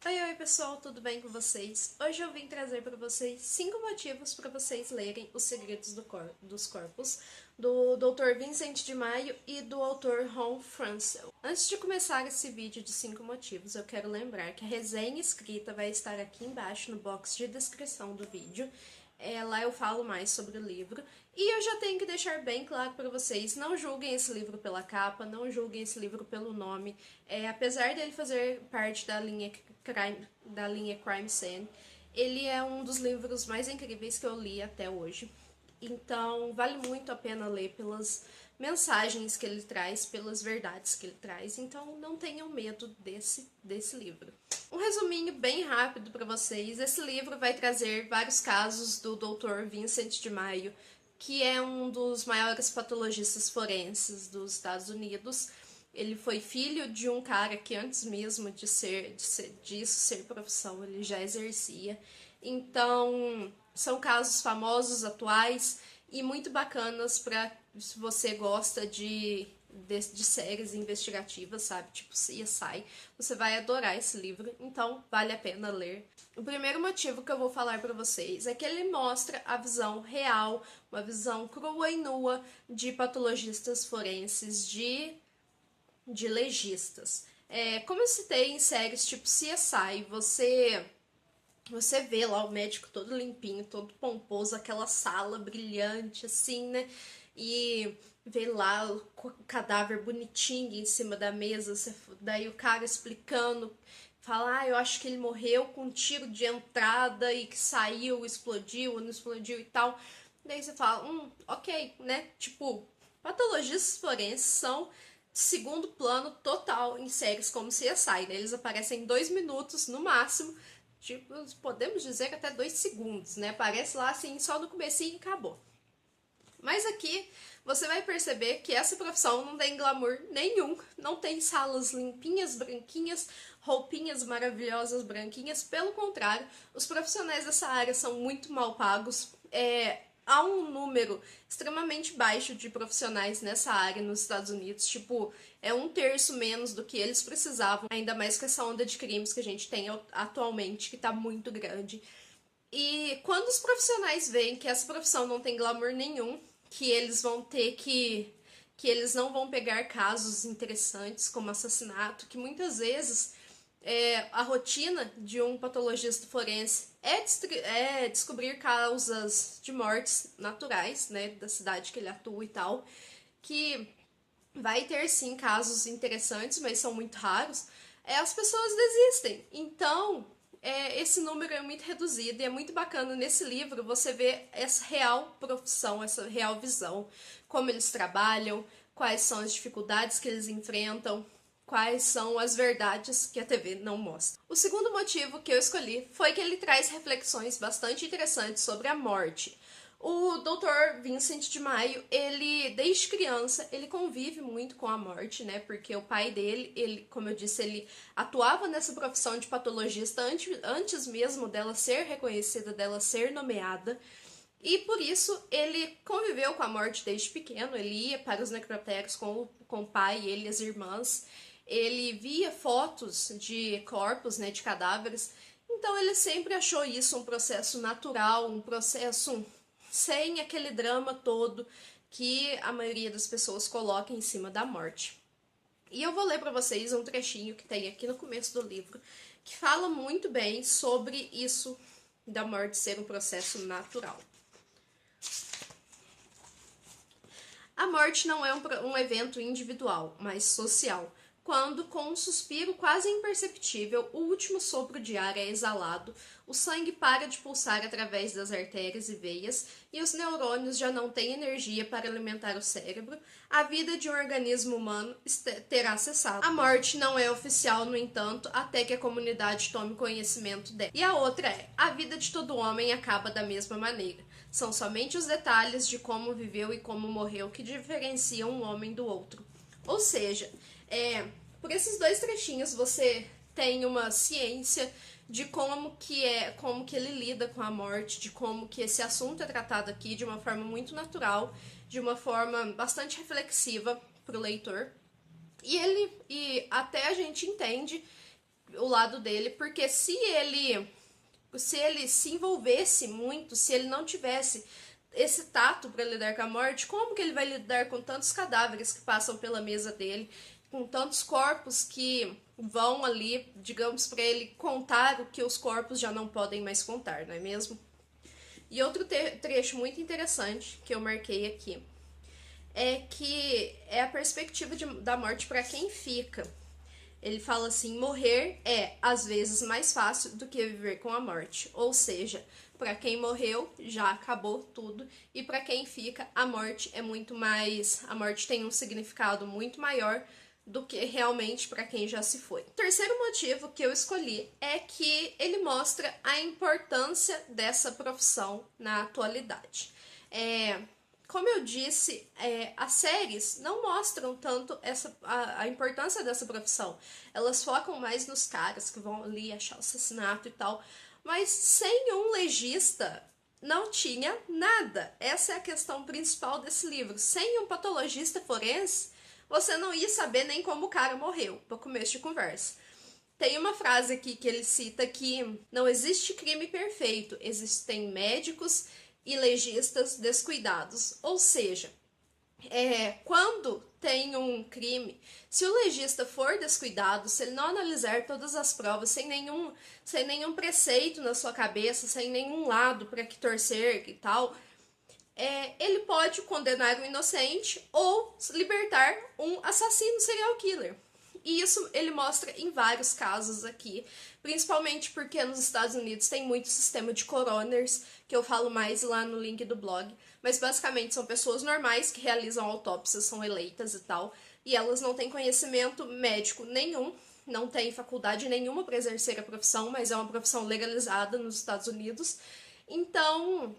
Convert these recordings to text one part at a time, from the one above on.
Oi pessoal, tudo bem com vocês? Hoje eu vim trazer para vocês 5 motivos para vocês lerem Os Segredos dos Corpos, do Dr. Vincent de Maio e do autor Ron Fransel. Antes de começar esse vídeo de 5 motivos, eu quero lembrar que a resenha escrita vai estar aqui embaixo no box de descrição do vídeo. Lá eu falo mais sobre o livro. E eu já tenho que deixar bem claro para vocês, não julguem esse livro pela capa, não julguem esse livro pelo nome. Apesar dele fazer parte da linha Crime Scene, ele é um dos livros mais incríveis que eu li até hoje. Então, vale muito a pena ler pelas mensagens que ele traz, pelas verdades que ele traz. Então, não tenham medo desse livro. Um resuminho bem rápido para vocês. Esse livro vai trazer vários casos do Dr. Vincent de Maio, que é um dos maiores patologistas forenses dos Estados Unidos. Ele foi filho de um cara que antes mesmo disso ser profissão, ele já exercia. Então, são casos famosos, atuais e muito bacanas para se você gosta de séries investigativas, sabe? Tipo CSI, você vai adorar esse livro, então vale a pena ler. O primeiro motivo que eu vou falar para vocês é que ele mostra a visão real, uma visão crua e nua de patologistas forenses, de legistas. Como eu citei em séries tipo CSI, você vê lá o médico todo limpinho, todo pomposo, aquela sala brilhante, assim, né? E vê lá o cadáver bonitinho em cima da mesa, daí o cara explicando, fala, eu acho que ele morreu com um tiro de entrada e que saiu, explodiu, não explodiu e tal. Daí você fala, ok, né? Tipo, patologistas forenses são segundo plano total em séries como CSI, né? Eles aparecem em 2 minutos no máximo, tipo, podemos dizer que até 2 segundos, né? Aparece lá assim, só no comecinho e acabou. Mas aqui você vai perceber que essa profissão não tem glamour nenhum, não tem salas limpinhas, branquinhas, roupinhas maravilhosas branquinhas, pelo contrário, os profissionais dessa área são muito mal pagos. Há um número extremamente baixo de profissionais nessa área nos Estados Unidos, tipo, é 1/3 menos do que eles precisavam, ainda mais com essa onda de crimes que a gente tem atualmente, que tá muito grande. E quando os profissionais veem que essa profissão não tem glamour nenhum, que eles vão ter que eles não vão pegar casos interessantes como assassinato, que muitas vezes a rotina de um patologista forense é descobrir causas de mortes naturais, né, da cidade que ele atua e tal, que vai ter sim casos interessantes, mas são muito raros, as pessoas desistem. Então, esse número é muito reduzido e é muito bacana nesse livro você ver essa real profissão, essa real visão, como eles trabalham, quais são as dificuldades que eles enfrentam, quais são as verdades que a TV não mostra. O segundo motivo que eu escolhi foi que ele traz reflexões bastante interessantes sobre a morte. O Dr. Vincent de Maio, ele, desde criança, ele convive muito com a morte, né? Porque o pai dele, ele, como eu disse, ele atuava nessa profissão de patologista antes mesmo dela ser reconhecida, dela ser nomeada. E por isso ele conviveu com a morte desde pequeno, ele ia para os necrotérios com o pai, ele e as irmãs, ele via fotos de corpos, né, de cadáveres, então ele sempre achou isso um processo natural, um processo sem aquele drama todo que a maioria das pessoas coloca em cima da morte. E eu vou ler para vocês um trechinho que tem aqui no começo do livro, que fala muito bem sobre isso da morte ser um processo natural. A morte não é um evento individual, mas social, quando, com um suspiro quase imperceptível, o último sopro de ar é exalado, o sangue para de pulsar através das artérias e veias e os neurônios já não têm energia para alimentar o cérebro, a vida de um organismo humano terá cessado. A morte não é oficial, no entanto, até que a comunidade tome conhecimento dela. E a outra é: a vida de todo homem acaba da mesma maneira. São somente os detalhes de como viveu e como morreu que diferenciam um homem do outro. Ou seja, por esses 2 trechinhos você tem uma ciência de como que ele lida com a morte, de como que esse assunto é tratado aqui de uma forma muito natural, de uma forma bastante reflexiva para o leitor. E até a gente entende o lado dele, porque se ele se envolvesse muito, se ele não tivesse esse tato para lidar com a morte, como que ele vai lidar com tantos cadáveres que passam pela mesa dele, com tantos corpos que vão ali, digamos, para ele contar o que os corpos já não podem mais contar, não é mesmo? E outro trecho muito interessante que eu marquei aqui é que é a perspectiva da morte para quem fica. Ele fala assim: morrer é, às vezes, mais fácil do que viver com a morte. Ou seja, para quem morreu, já acabou tudo. E para quem fica, a morte é muito mais... A morte tem um significado muito maior do que realmente para quem já se foi. O terceiro motivo que eu escolhi é que ele mostra a importância dessa profissão na atualidade. Como eu disse, as séries não mostram tanto a importância dessa profissão. Elas focam mais nos caras que vão ali achar o assassinato e tal. Mas sem um legista, não tinha nada. Essa é a questão principal desse livro. Sem um patologista forense, você não ia saber nem como o cara morreu, para começo de conversa. Tem uma frase aqui que ele cita que não existe crime perfeito, existem médicos e legistas descuidados. Ou seja, quando tem um crime, se o legista for descuidado, se ele não analisar todas as provas, sem nenhum preceito na sua cabeça, sem nenhum lado para que torcer e tal, ele pode condenar um inocente ou libertar um assassino serial killer. E isso ele mostra em vários casos aqui, principalmente porque nos Estados Unidos tem muito sistema de coroners, que eu falo mais lá no link do blog, mas basicamente são pessoas normais que realizam autópsias, são eleitas e tal, e elas não têm conhecimento médico nenhum, não têm faculdade nenhuma para exercer a profissão, mas é uma profissão legalizada nos Estados Unidos. Então,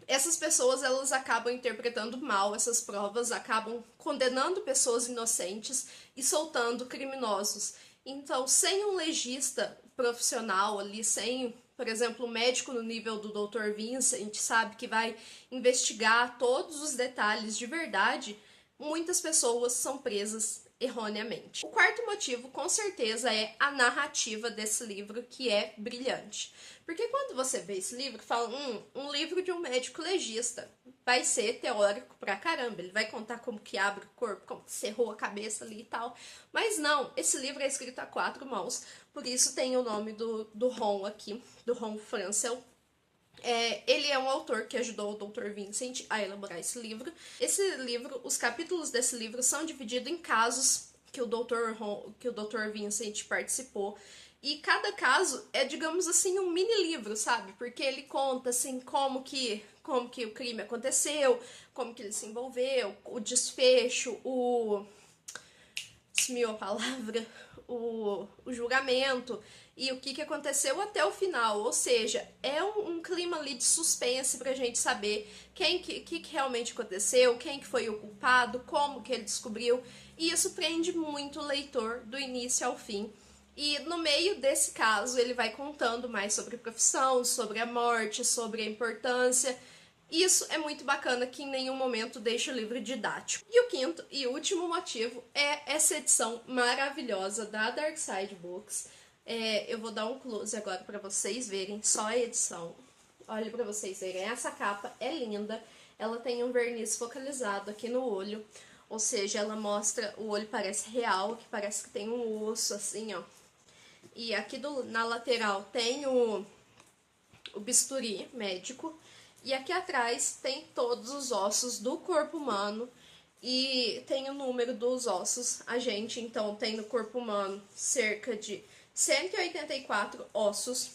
essas pessoas, elas acabam interpretando mal essas provas, acabam condenando pessoas inocentes e soltando criminosos. Então, sem um legista profissional ali, sem, por exemplo, um médico no nível do Dr. Vincent, sabe, que vai investigar todos os detalhes de verdade, muitas pessoas são presas erroneamente. O quarto motivo, com certeza, é a narrativa desse livro, que é brilhante. Porque quando você vê esse livro, fala, um livro de um médico legista. Vai ser teórico pra caramba, ele vai contar como que abre o corpo, como que serrou a cabeça ali e tal. Mas não, esse livro é escrito a 4 mãos, por isso tem o nome do Ron aqui, do Ron Fransel. Ele é um autor que ajudou o Dr. Vincent a elaborar esse livro. Esse livro, os capítulos desse livro são divididos em casos que o Dr. Vincent participou. E cada caso é, digamos assim, um mini livro, sabe? Porque ele conta, assim, como que o crime aconteceu, como que ele se envolveu, o desfecho, sumiu a palavra, o julgamento e o que aconteceu até o final. Ou seja, é um clima ali de suspense pra gente saber que realmente aconteceu, quem que foi o culpado, como que ele descobriu. E isso prende muito o leitor do início ao fim. E no meio desse caso, ele vai contando mais sobre a profissão, sobre a morte, sobre a importância. Isso é muito bacana, que em nenhum momento deixa o livro didático. E o quinto e último motivo é essa edição maravilhosa da Dark Side Books. Eu vou dar um close agora para vocês verem só a edição. Olha para vocês verem, essa capa é linda. Ela tem um verniz focalizado aqui no olho. Ou seja, ela mostra, o olho parece real, que parece que tem um osso assim, ó. E aqui na lateral tem o bisturi médico. E aqui atrás tem todos os ossos do corpo humano. E tem o número dos ossos. A gente, então, tem no corpo humano cerca de 184 ossos.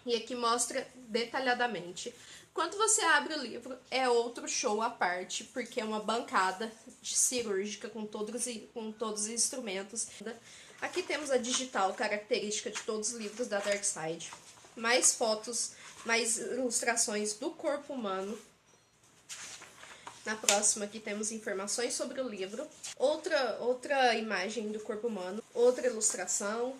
E aqui mostra detalhadamente. Quando você abre o livro, é outro show à parte, porque é uma bancada cirúrgica com todos os instrumentos. Aqui temos a digital, característica de todos os livros da Dark Side. Mais fotos, mais ilustrações do corpo humano. Na próxima aqui temos informações sobre o livro. Outra imagem do corpo humano. Outra ilustração.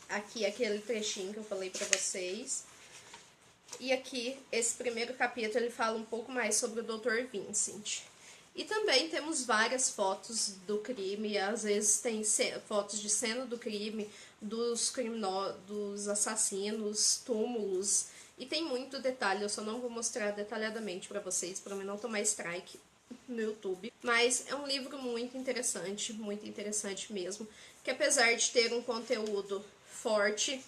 Aqui aquele trechinho que eu falei pra vocês. E aqui, esse primeiro capítulo, ele fala um pouco mais sobre o Dr. Vincent. E também temos várias fotos do crime, às vezes tem fotos de cena do crime, dos assassinos, túmulos, e tem muito detalhe, eu só não vou mostrar detalhadamente pra vocês, pra mim não tomar strike no YouTube. Mas é um livro muito interessante mesmo, que apesar de ter um conteúdo forte,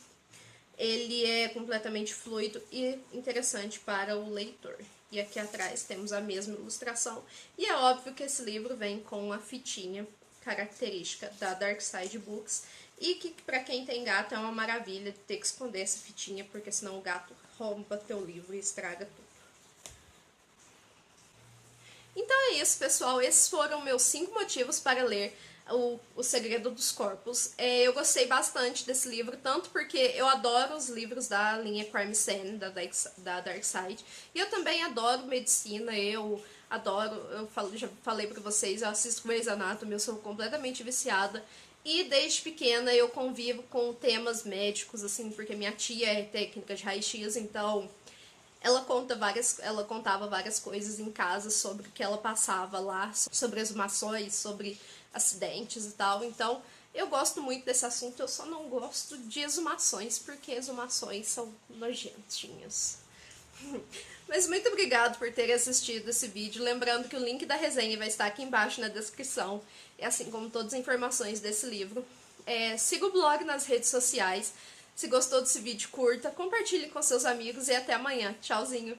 ele é completamente fluido e interessante para o leitor. E aqui atrás temos a mesma ilustração. E é óbvio que esse livro vem com a fitinha característica da Dark Side Books. E que para quem tem gato é uma maravilha ter que esconder essa fitinha, porque senão o gato rouba teu livro e estraga tudo. Então é isso, pessoal. Esses foram meus 5 motivos para ler o Segredo dos Corpos. Eu gostei bastante desse livro, tanto porque eu adoro os livros da linha Crime Scene, da Dark Side, e eu também adoro medicina, eu já falei pra vocês, eu assisto Grey's Anatomy, eu sou completamente viciada, e desde pequena eu convivo com temas médicos, assim, porque minha tia é técnica de raio-x, então ela contava várias coisas em casa sobre o que ela passava lá, sobre exumações, sobre acidentes e tal. Então, eu gosto muito desse assunto, eu só não gosto de exumações, porque exumações são nojentinhas. Mas muito obrigado por ter assistido esse vídeo, lembrando que o link da resenha vai estar aqui embaixo na descrição, assim como todas as informações desse livro. Siga o blog nas redes sociais. Se gostou desse vídeo, curta, compartilhe com seus amigos e até amanhã. Tchauzinho!